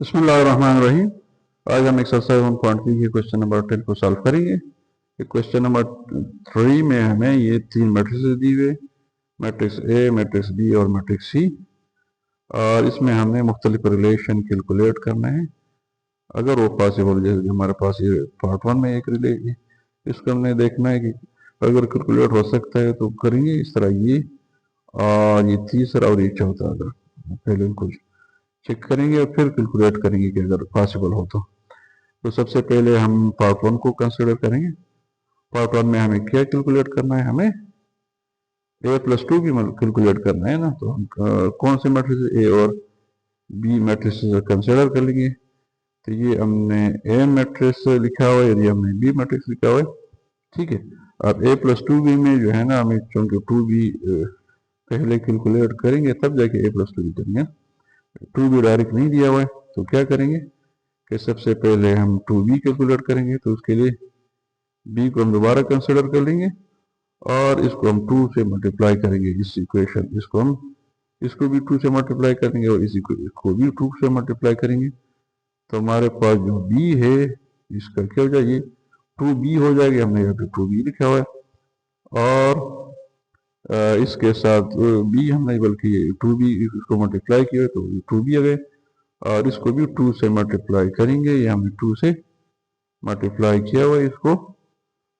बिस्मिल्लाहिर्रहमानिर्रहीम। आज हम एक्सरसाइज 1.3 के क्वेश्चन नंबर 10 को सॉल्व करेंगे। क्वेश्चन नंबर 3 में हमें ये तीन मैट्रिक्स दी हुए, मैट्रिक्स ए, मैट्रिक्स बी और मैट्रिक्स सी, और इसमें हमने मुख्तलिफ रिलेशन कैलकुलेट करना है अगर वो पॉसिबल। जैसे हमारे पास ये पार्ट 1 में एक रिलेशन, इसको हमने देखना है कि अगर कैलकुलेट हो सकता है तो करेंगे इस तरह ये, और ये तीसरा और ये चौथा अगर पहले इनको चेक करेंगे और फिर कैलकुलेट करेंगे कि अगर पॉसिबल हो तो सबसे पहले हम पार्ट 1 को कंसिडर करेंगे। पार्ट 1 में हमें क्या कैलकुलेट करना है, हमें a+2 भी कैलकुलेट करना है ना। तो हम कौन से मैट्रिक्स ए और बी मैट्रिक्स कंसिडर कर लेंगे। तो ये हमने ए मैट्रिक्स लिखा हुआ है, यदि हमने बी मैट्रिक्स लिखा हुआ है, ठीक है। अब a+2b में जो है ना, हमें चूंकि 2b पहले कैलकुलेट करेंगे तब जाके a+2 भी करेंगे। 2b डायरेक्ट नहीं दिया हुआ है तो क्या करेंगे कि सबसे पहले हम 2b कैलकुलेट करेंगे। तो उसके लिए b को हम दोबारा कंसिडर कर लेंगे और इसको हम 2 से मल्टीप्लाई करेंगे। इस इक्वेशन इसको भी 2 से मल्टीप्लाई करेंगे और इसको भी 2 से मल्टीप्लाई करेंगे। तो हमारे पास जो b है इसका क्या हो जाएगी, 2b हो जाएगी। हमने यहाँ पे 2b लिखा हुआ है और इसके साथ b हमने बल्कि 2b इसको मल्टीप्लाई किया तो 2b आ गए, और इसको भी 2 से मल्टीप्लाई करेंगे। ये हमने 2 से मल्टीप्लाई किया हुआ है इसको,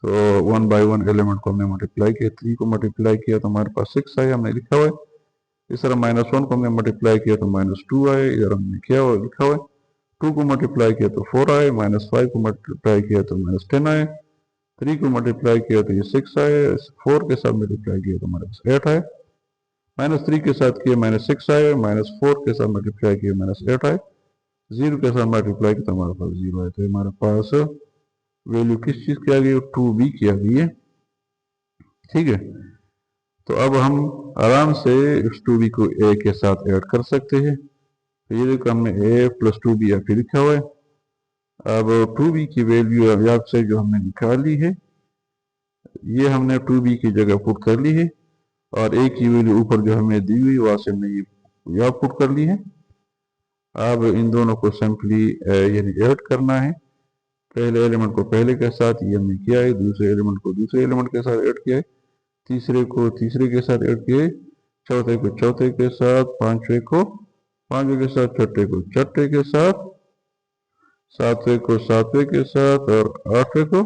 तो 1 बाई 1 एलिमेंट को हमने मल्टीप्लाई किया, 3 को मल्टीप्लाई किया तो हमारे पास 6 आया, हमने लिखा हुआ है। इस तरह -1 को हमने मल्टीप्लाई किया तो -2 आए, इधर हमने किया हुआ लिखा हुआ है। 2 को मल्टीप्लाई किया तो 4 आए, -5 को मल्टीप्लाई किया तो -10 आए, 3 को मल्टीप्लाई किया तो ये 6 आए, 4 के साथ मल्टीप्लाई किया तो हमारे पास 8 आए, -3 के साथ किए -6 आए, -4 के साथ मल्टीप्लाई किए -8 आए, 0 के साथ मल्टीप्लाई किया तो हमारे पास 0 आए। तो हमारे पास वैल्यू किस चीज़ की आ गई, 2b की आ गई है, ठीक है। तो अब हम आराम से इस 2b को a के साथ ऐड कर सकते हैं। तो ये देखो हमने a+2b यहाँ पे लिखा हुआ है। अब 2b की वैल्यू अब से जो हमने निकाली है, ये हमने 2b की जगह पुट कर ली है, और a की वैल्यू ऊपर जो हमें दी हुई वहां से हमने ये यहाँ पुट कर ली है। अब इन दोनों को सिंपली यानी ऐड करना है। पहले एलिमेंट को पहले के साथ ये हमने किया है, दूसरे एलिमेंट को दूसरे एलिमेंट के साथ ऐड किया है, तीसरे को तीसरे के साथ ऐड किए, चौथे को चौथे के साथ, पांचवे को पांचवे के साथ, छठे को छठे के साथ, सातवें को सातवें के साथ, और आठवें को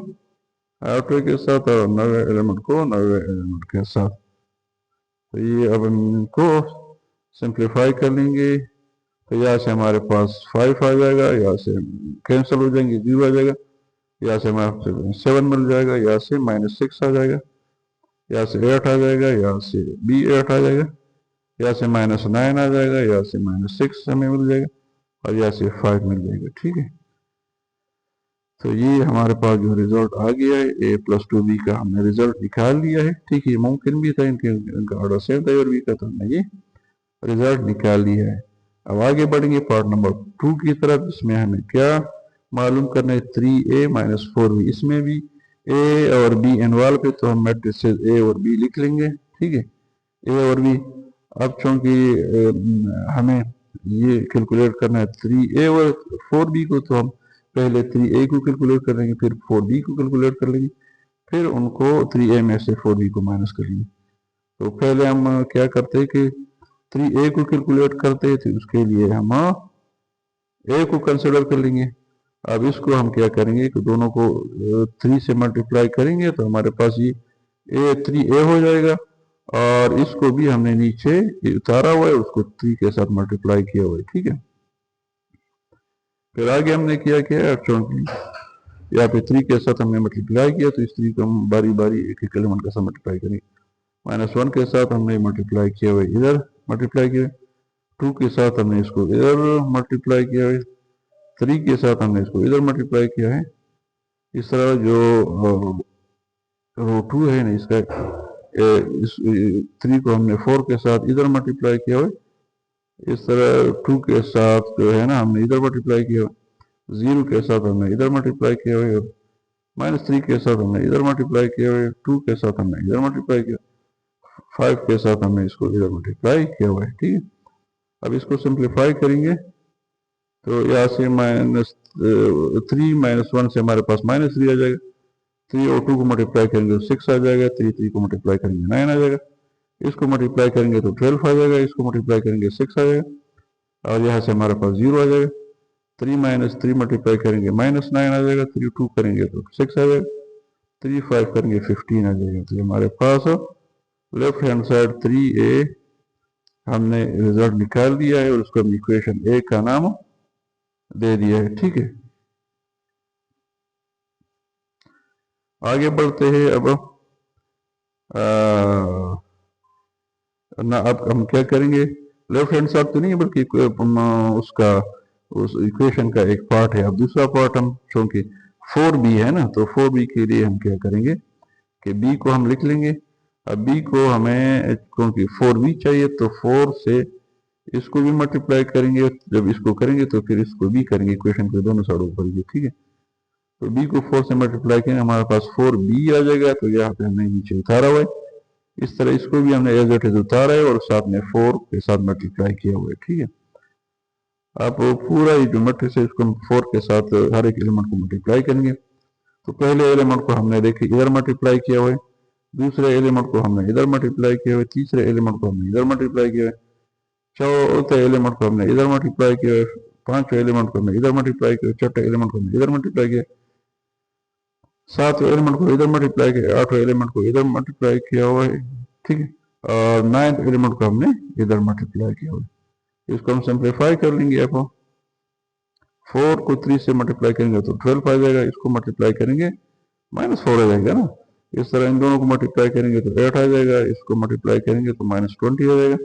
आठवें के साथ, और नवे एलिमेंट को नवे एलिमेंट के साथ। तो ये अब हम इनको सिंप्लीफाई कर लेंगे। तो यहाँ से हमारे पास 5 आ जाएगा, यहाँ से कैंसिल हो जाएंगे, 0 आ जाएगा, यहाँ से हमारे 7 मिल जाएगा, यहाँ से -6 आ जाएगा, यहाँ से 8 आ जाएगा, यहाँ से भी 8 आ जाएगा, यहाँ से -9 आ जाएगा, यहाँ से -6 हमें मिल जाएगा, और यहाँ से 5 मिल जाएगा, ठीक है। तो ये हमारे पास जो रिजल्ट आ गया है a+2b का हमने रिजल्ट निकाल लिया है, ठीक है। मुमकिन भी था इनका ऑर्डर सेम था और बी का, तो हमने ये रिजल्ट निकाल लिया है। अब आगे बढ़ेंगे पार्ट नंबर 2 की तरफ। इसमें हमें क्या मालूम करना है, 3a - 4b। इसमें भी a और b इन्वॉल्व है, तो हम मैट्रिक्स a और b लिख लेंगे, ठीक है, a और b। अब चूंकि हमें ये कैलकुलेट करना है 3a और 4b को, तो हम पहले 3a को कैलकुलेट कर लेंगे, फिर 4b को कैलकुलेट कर लेंगे, फिर उनको 3a में से 4b को माइनस कर लेंगे। तो पहले हम क्या करते हैं कि 3a को कैलकुलेट करते हैं, तो उसके लिए हम a को कंसिडर कर लेंगे। अब इसको हम क्या करेंगे कि दोनों को 3 से मल्टीप्लाई करेंगे, तो हमारे पास ये 3a हो जाएगा, और इसको भी हमने नीचे उतारा हुआ है, उसको 3 के साथ मल्टीप्लाई किया हुआ है, ठीक है। फिर आगे हमने किया क्या, चूंकि यहाँ पे 3 के साथ हमने मल्टीप्लाई किया, तो इस 3 को हम बारी बारी एक एक एलिमेंट के साथ मल्टीप्लाई करेंगे। -1 के साथ हमने मल्टीप्लाई किया हुआ है, इधर मल्टीप्लाई किया, 2 के साथ हमने इसको इधर मल्टीप्लाई किया है, 3 के साथ हमने इसको इधर मल्टीप्लाई किया है। इस तरह जो रो 2 है ना, इसका इस 3 को हमने 4 के साथ इधर मल्टीप्लाई किया हुआ है। इस तरह 2 के साथ जो है ना हमने इधर मल्टीप्लाई किया हुआ है, 0 के साथ हमने इधर मल्टीप्लाई किया हुआ है, -3 के साथ हमने इधर मल्टीप्लाई किया हुआ है, 2 के साथ हमने इधर मल्टीप्लाई किया, 5 के साथ हमने इसको इधर मल्टीप्लाई किया हुआ है, ठीक है। अब इसको सिंप्लीफाई करेंगे तो यहाँ से -3 -1 से हमारे पास -3 आ जाएगा। 3 और 2 को मल्टीप्लाई करेंगे तो 6 आ जाएगा। 3 को मल्टीप्लाई करेंगे 9 आ जाएगा। इसको मल्टीप्लाई करेंगे तो 12 आ जाएगा। इसको मल्टीप्लाई करेंगे 6 आ जाएगा। और यहाँ से हमारे पास 0 आ जाएगा। 3 - 3 मल्टीप्लाई करेंगे -9 आ जाएगा। 3 2 करेंगे तो 6 आ जाएगा। 3 5 करेंगे 15 आ जाएगा। तो हमारे पास लेफ्ट हैंड साइड 3a हमने रिजल्ट निकाल दिया है और उसको हमने इक्वेशन ए का नाम दे दिया है। ठीक है, आगे बढ़ते हैं। अब हम क्या करेंगे, लेफ्ट हैंड साइड तो नहीं बल्कि उसका उस इक्वेशन का एक पार्ट है। अब दूसरा पार्ट हम, चूंकि 4b है ना, तो 4b के लिए हम क्या करेंगे कि b को हम लिख लेंगे। अब b को हमें क्योंकि 4b चाहिए तो 4 से इसको भी मल्टीप्लाई करेंगे। जब इसको करेंगे तो फिर इसको भी करेंगे, इक्वेशन के दोनों साइडों पर। ठीक है, तो b को 4 से मल्टीप्लाई करेंगे, हमारे पास 4b आ जाएगा। तो यहाँ पे हमने नीचे उतारा हुआ है। इस तरह इसको भी हमने एज इट इज उतारा है और साथ में 4 के साथ मल्टीप्लाई किया हुआ है। ठीक है, आप पूरा ये जो मैट्रिक्स है इसको हम 4 के साथ हर एक एलिमेंट को मल्टीप्लाई करेंगे। तो पहले एलिमेंट को हमने देखिए इधर मल्टीप्लाई किया हुआ है, दूसरे एलिमेंट को हमने इधर मल्टीप्लाई किया हुआ है, तीसरे एलिमेंट को हमने इधर मल्टीप्लाई किया है, चौथे एलिमेंट को हमने इधर मल्टीप्लाई किया है, पांचवें एलिमेंट को हमने इधर मल्टीप्लाई किया, छठे एलिमेंट को हमने इधर मल्टीप्लाई किया, सातवें एलिमेंट को इधर मल्टीप्लाई किया, आठवें एलिमेंट को इधर मल्टीप्लाई किया हुआ है। ठीक है, और 9th एलिमेंट को हमने इधर मल्टीप्लाई किया हुआ है। इसको हम सिंप्लीफाई कर लेंगे। आप 4 को 3 से मल्टीप्लाई करेंगे तो 12 आ जाएगा। इसको मल्टीप्लाई करेंगे -4 आ जाएगा ना। इस तरह इन दोनों को मल्टीप्लाई करेंगे तो 8 आ जाएगा। इसको मल्टीप्लाई करेंगे तो -20 आ जाएगा।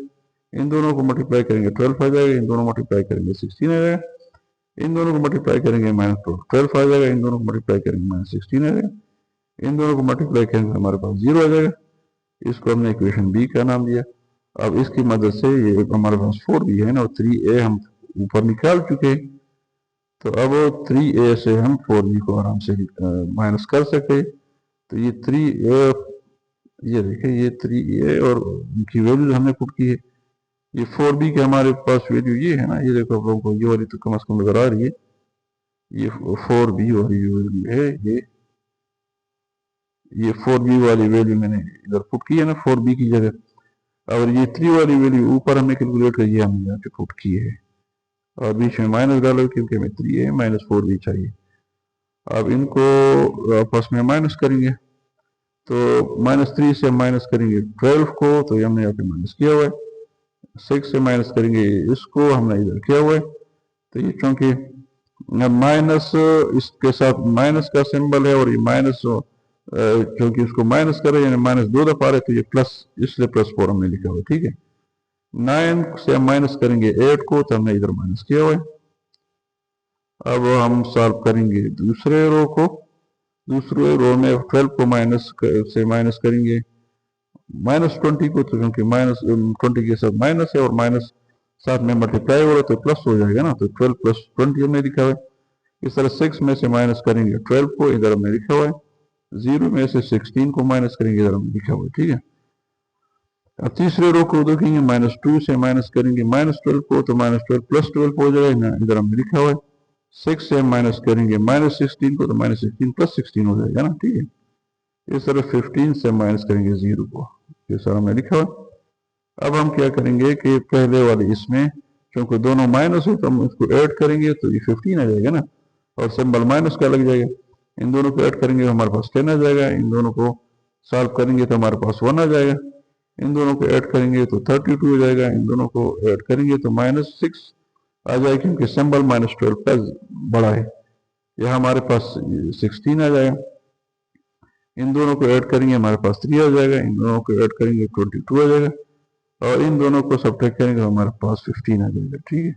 इन दोनों को मल्टीप्लाई करेंगे 12 आ जाएगा। इन दोनों मल्टीप्लाई करेंगे 16 आ जाएगा। इन दोनों को मल्टीप्लाई करेंगे -12 आ जाएगा। इन दोनों को मल्टीप्लाई करेंगे -16 आ जाएगा। इन दोनों को मल्टीप्लाई करेंगे हमारे पास 0 आ जाएगा। इसको हमने इक्वेशन बी का नाम दिया। अब इसकी मदद से ये हमारे पास 4b है ना, और 3a हम ऊपर निकाल चुके हैं। तो अब 3a से हम 4b को आराम से माइनस कर सकते। तो ये 3a, ये देखिए ये 3a और इनकी वैल्यू हमने पुट की है। ये 4b के हमारे पास वैल्यू ये है ना, ये देखो आप लोगों को ये वाली तो कम से कम नजर आ रही है। ये 4b वाली वैल्यू है, ये 4b वाली वैल्यू मैंने इधर पुट की है ना 4b की जगह। और ये 3 वाली वैल्यू ऊपर हमने कैलकुलेट कर, ये हमने यहाँ पे पुट की है और बीच में माइनस डालो क्योंकि हमें 3a -4b चाहिए। अब इनको आपस में माइनस करेंगे तो -3 से माइनस करेंगे 12 को, तो हमने यहाँ पे माइनस किया हुआ है। 6 से माइनस करेंगे इसको, हमने इधर किया हुआ है। तो ये चूंकि माइनस इसके साथ माइनस का सिंबल है और ये माइनस क्योंकि इसको माइनस कर रहे हैं, यानी -2 दफा रहे, तो ये प्लस, इसलिए +4 हमने लिखा हुआ है। ठीक है, 9 से हम माइनस करेंगे 8 को, तो हमने इधर माइनस किया हुआ है। अब हम सॉल्व करेंगे दूसरे रो को। दूसरे रो में 12 को माइनस से माइनस करेंगे -20 को, तो क्योंकि -20 के साथ माइनस है और माइनस साथ में मल्टीप्लाई हो रहा है तो प्लस हो जाएगा ना। तो 12 + 20 हमने लिखा हुआ है। इस तरह 6 में से माइनस करेंगे 12 को, इधर हमने लिखा हुआ है। 0 में से 16 को माइनस करेंगे, इधर हमने लिखा हुआ है। ठीक है, अब तीसरे रो को देखेंगे -2 से माइनस करेंगे -12 को, तो -12 + 12 हो जाएगा ना, इधर हमने लिखा हुआ है। 6 से माइनस करेंगे -16 को, तो -16 + 16 हो जाएगा ना। ठीक है, इस तरह 15 से माइनस करेंगे 0 को, ये सारा हमने लिखा हुआ। अब हम क्या करेंगे कि पहले वाले इसमें क्योंकि दोनों माइनस है तो हम इसको ऐड करेंगे तो ये 15 आ जाएगा ना, और सिंबल माइनस का लग जाएगा। इन दोनों को ऐड करेंगे तो हमारे पास 10 आ जाएगा। इन दोनों को सॉल्व करेंगे तो हमारे पास 1 आ जाएगा। इन दोनों को ऐड करेंगे तो 32 हो जाएगा। इन दोनों को ऐड करेंगे तो -6 आ जाएगा क्योंकि सिंबल -12 का बड़ा है। यह हमारे पास 16 आ जाएगा। इन दोनों को ऐड करेंगे हमारे पास 3 आ जाएगा। इन दोनों को ऐड करेंगे 22 आ जाएगा और इन दोनों को सब्ट्रैक्ट करेंगे तो हमारे पास 15 आ जाएगा। ठीक है,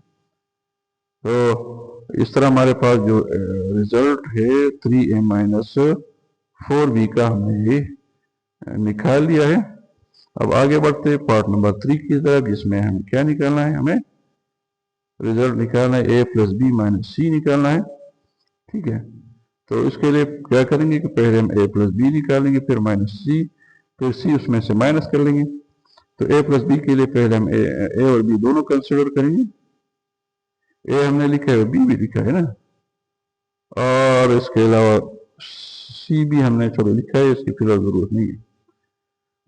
तो इस तरह हमारे पास जो रिजल्ट है 3a - 4b का हमने ये निकाल लिया है। अब आगे बढ़ते हैं पार्ट नंबर 3 की तरफ, जिसमें हमें क्या निकालना है, हमें रिजल्ट निकालना है a + b - c निकालना है। ठीक है, तो इसके लिए क्या करेंगे कि पहले हम a + b निकालेंगे, फिर -c, फिर c उसमें से माइनस कर लेंगे। तो a + b के लिए पहले हम a और b दोनों कंसिडर करेंगे। ए हमने लिखा है, बी भी लिखा है ना, और इसके अलावा सी भी हमने चलो लिखा है, इसकी फिलहाल जरूरत नहीं है।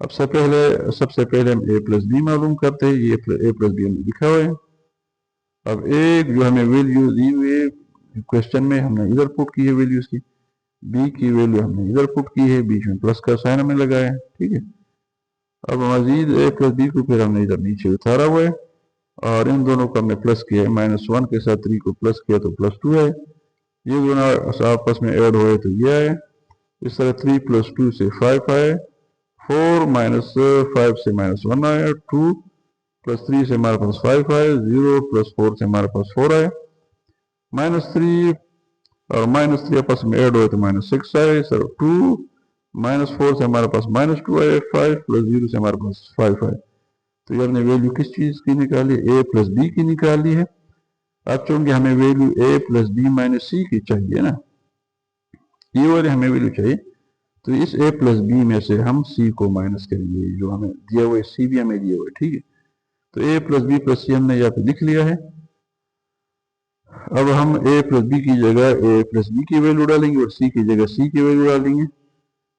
अब सबसे पहले हम ए प्लस बी मालूम करते हैं। ये ए प्लस बी हमने लिखा हुआ है। अब एक जो हमें वैल्यू दी हुई है क्वेश्चन में, हमने इधर पुट की है वैल्यू इसकी, बी की वैल्यू हमने इधर पुट की है, बीच में प्लस का साइन हमने लगाया है, ठीक है। अब मजीद ए प्लस बी को फिर हमने इधर नीचे उतारा हुआ है, और इन दोनों को हमने प्लस किया है, -1 के साथ 3 को प्लस किया तो +2 है। ये दोनों आपस में ऐड हुए तो ये आए। इस तरह 3 + 2 से 5 आए, 4 - 5 से -1 आया, 2 + 3 से हमारे पास 5 आए, 0 + 4 से हमारे पास 4 आए, -3 और -3 आपस में ऐड हुए तो -6 आए, सर 2 -4 से हमारे पास -2 आए, 5 + 0 से हमारे पास 5 आए। तो ये हमने वैल्यू किस चीज की निकाली, ए प्लस बी की निकाली है। अब चूंकि हमें वैल्यू ए प्लस बी माइनस सी की चाहिए ना, ये वाली हमें वैल्यू चाहिए, तो इस ए प्लस बी में से हम सी को माइनस करेंगे, जो हमें दिया हुआ है, सी भी हमें दिया हुआ है, ठीक है। तो ए प्लस बी प्लस सी हमने यहाँ पे लिख लिया है। अब हम ए प्लस बी की जगह ए प्लस बी की वैल्यू डालेंगे और सी की जगह सी की वैल्यू डालेंगे।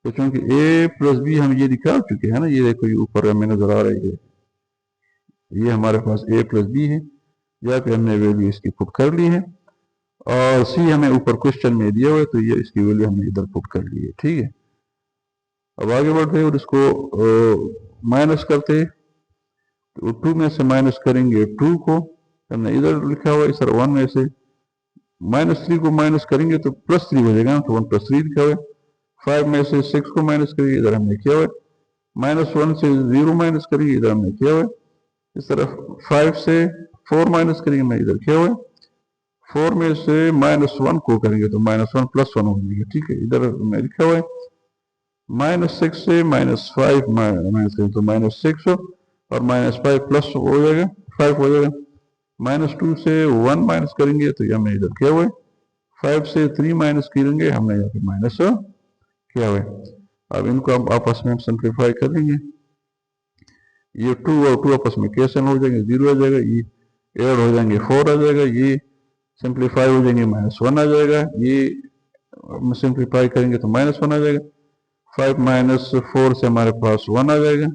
तो चूंकि ए प्लस बी हम ये निकाल चुके हैं ना, ये देखो ये ऊपर हमें नजर आ रही है, ये हमारे पास ए प्लस बी है, या फिर हमने वैल्यू इसकी पुट कर ली है, और सी हमें ऊपर क्वेश्चन में दिया हुआ है, तो ये इसकी वैल्यू हमने इधर पुट कर ली है, ठीक है। अब आगे बढ़ते हैं और इसको माइनस करते हैं। तो 2 में से माइनस करेंगे 2 को, हमने इधर लिखा हुआ है, सर 1 में से -3 को माइनस करेंगे तो +3 हो जाएगा, तो 1 + 3 लिखा हुआ है। 5 में से 6 को माइनस करेंगे, इधर हमने किया हुआ है। -1 से 0 माइनस करेंगे, इधर हमने किया हुआ है। इस तरह 5 से 4 माइनस करेंगे, मैं इधर किया हुआ है। 4 में से -1 को करेंगे तो -1 + 1 हो जाएगा, ठीक है, इधर मैं लिखा हुआ है। -6 से -5 माइनस करेंगे तो -6 और -5 प्लस हो जाएगा, 5 हो जाएगा। -2 से 1 माइनस करेंगे तो ये हमने इधर किया हुआ है। 5 से 3 माइनस करेंगे, हमने यहाँ पे माइनस किया हुआ है। अब इनको हम आपस में सिंप्लीफाई कर लेंगे। ये 2 और 2 आपस में कैंसिल हो जाएंगे, 0 आ जाएगा, ये ऐड हो जाएंगे 4 आ जाएगा, ये सिंप्लीफाई हो जाएंगे -1 आ जाएगा, ये सिंप्लीफाई करेंगे तो -1 आ जाएगा। 5 - 4 से हमारे पास 1 आ जाएगा,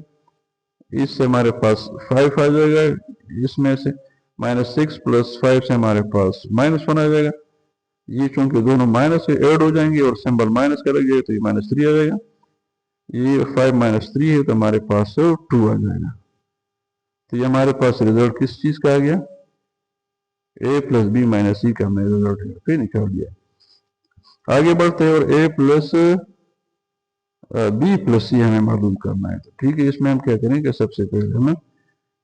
इससे हमारे पास 5 आ जाएगा, इसमें से -6 + 5 से हमारे पास -1 आ जाएगा। ये चूंकि दोनों माइनस से ऐड हो जाएंगे और सिंबल माइनस का लग जाएगा तो ये -3 आ जाएगा। ये 5 - 3 है तो हमारे पास 2 आ जाएगा। तो ये हमारे पास रिजल्ट किस चीज का आ गया, ए प्लस बी माइनस सी का हमने रिजल्ट पे निकाल दिया। आगे बढ़ते हैं और ए प्लस बी प्लस सी हमें मालूम करना है। तो ठीक है, इसमें हम क्या करें कि सबसे पहले हमें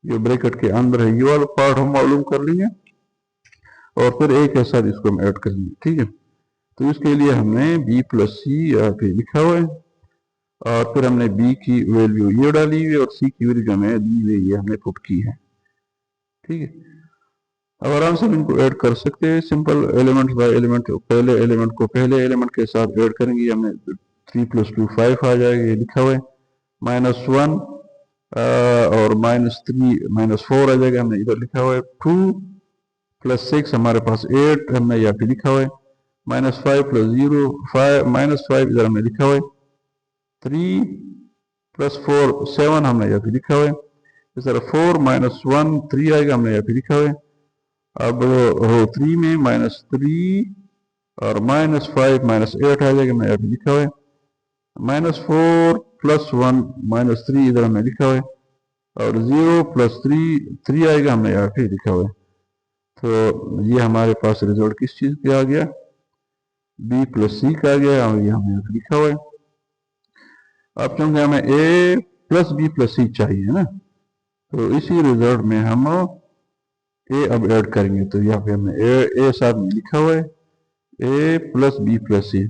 जो ब्रैकेट के अंदर है ये वाला पार्ट हम मालूम कर लेंगे, और फिर ए के साथ इसको हम ऐड कर लेंगे, ठीक है। तो इसके लिए हमने बी प्लस सी यहाँ पे लिखा हुआ है, और फिर हमने बी की वैल्यू ये डाली हुई है और सी की वैल्यू जो हमें दी हुई ये हमने पुट की है, ठीक है। अब आराम से इनको ऐड कर सकते हैं, सिंपल एलिमेंट बाय एलिमेंट, पहले एलिमेंट को पहले एलिमेंट के साथ ऐड करेंगे। हमने 3 + 2 5 आ जाएगा, ये लिखा हुआ है। -1 और -3 -4 आ जाएगा, हमने इधर लिखा हुआ है। 2 + 6 हमारे पास 8 हमने यहाँ पे लिखा हुआ है। -5 + 0 -5 इधर हमने लिखा हुआ है। 3 + 4 7 हमने यहाँ पे लिखा हुआ है। इस तरह 4 - 1 3 आएगा, हमने यहाँ पे लिखा हुआ है। अब रो 3 में -3 और -5 -8 आ जाएगा, मैं यहाँ पे लिखा हुआ है। -4 + 1 -3 इधर हमने लिखा हुआ है, और 0 + 3 आएगा, हमने यहाँ पे लिखा हुआ है। तो ये हमारे पास रिजल्ट किस चीज का आ गया, बी प्लस सी का आ गया, और ये हमने यहाँ लिखा हुआ है। अब चूंकि हमें ए प्लस बी प्लस सी चाहिए ना, तो इसी रिजल्ट में हम ए अब ऐड करेंगे। तो यहाँ पे हमने ए साथ में लिखा हुआ है, ए प्लस बी प्लस सी।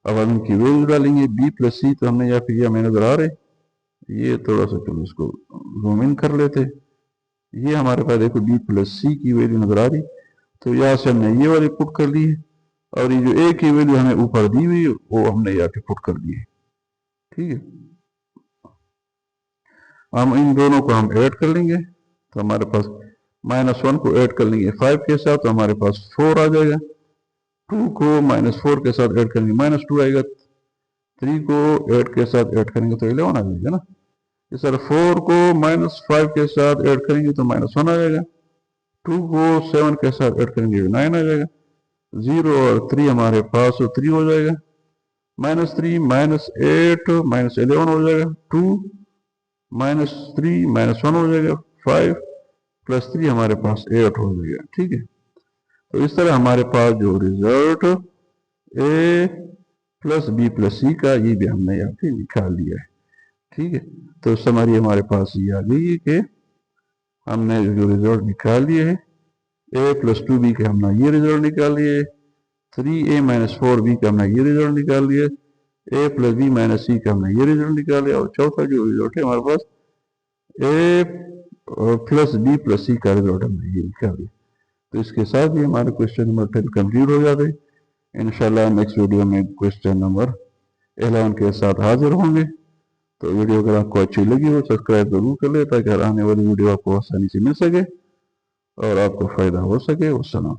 अब हम इनकी वैल्यू डालेंगे, बी प्लस सी तो हमने यहाँ पे यह हमें नजर आ रहे, ये थोड़ा सा चलो इसको जूम इन कर लेते। ये हमारे पास देखो बी प्लस सी की वैल्यू नजर आ रही, तो यहाँ से हमने ये वाली पुट कर ली है, और ये जो ए की वैल्यू हमें ऊपर दी हुई वो हमने यहाँ पे पुट कर दी है, ठीक है। हम इन दोनों को हम ऐड कर लेंगे, तो हमारे पास -1 को ऐड कर लेंगे 5 के साथ तो हमारे पास 4 आ जाएगा। 2 को -4 के साथ ऐड करेंगे -2 आएगा। 3 को 8 के साथ ऐड करेंगे तो 11 आ जाएगा ना। इस तरह 4 को -5 के साथ ऐड करेंगे तो -1 आ जाएगा। 2 को 7 के साथ ऐड करेंगे 9 आ जाएगा। 0 और 3 हमारे पास 3 हो जाएगा। -3 -8 -11 हो जाएगा। 2 -3 -1 हो जाएगा। 5 + 3 हमारे पास 8 हो जाएगा। ठीक है, तो इस तरह हमारे पास जो रिजल्ट A + B + C का ये भी हमने यहाँ पे निकाल लिया है। ठीक है, तो समरी हमारे पास ये आ गई है कि हमने जो रिजल्ट निकाल लिए है A + 2B के हमने ये रिजल्ट निकाल लिए, 3A - 4B का हमने ये रिजल्ट निकाल लिए, A + B - C का हमने ये रिजल्ट निकाल लिया, और चौथा जो रिजल्ट है हमारे पास A + B + C का रिजल्ट हमने ये निकाल लिया। तो इसके साथ ही हमारे क्वेश्चन नंबर 10 कंप्लीट हो जाते हैं। इंशाल्लाह नेक्स्ट वीडियो में क्वेश्चन नंबर 11 के साथ हाजिर होंगे। तो वीडियो अगर आपको अच्छी लगी हो सब्सक्राइब जरूर कर ले ताकि आने वाली वीडियो आपको आसानी से मिल सके और आपको फ़ायदा हो सके। वस्सलाम।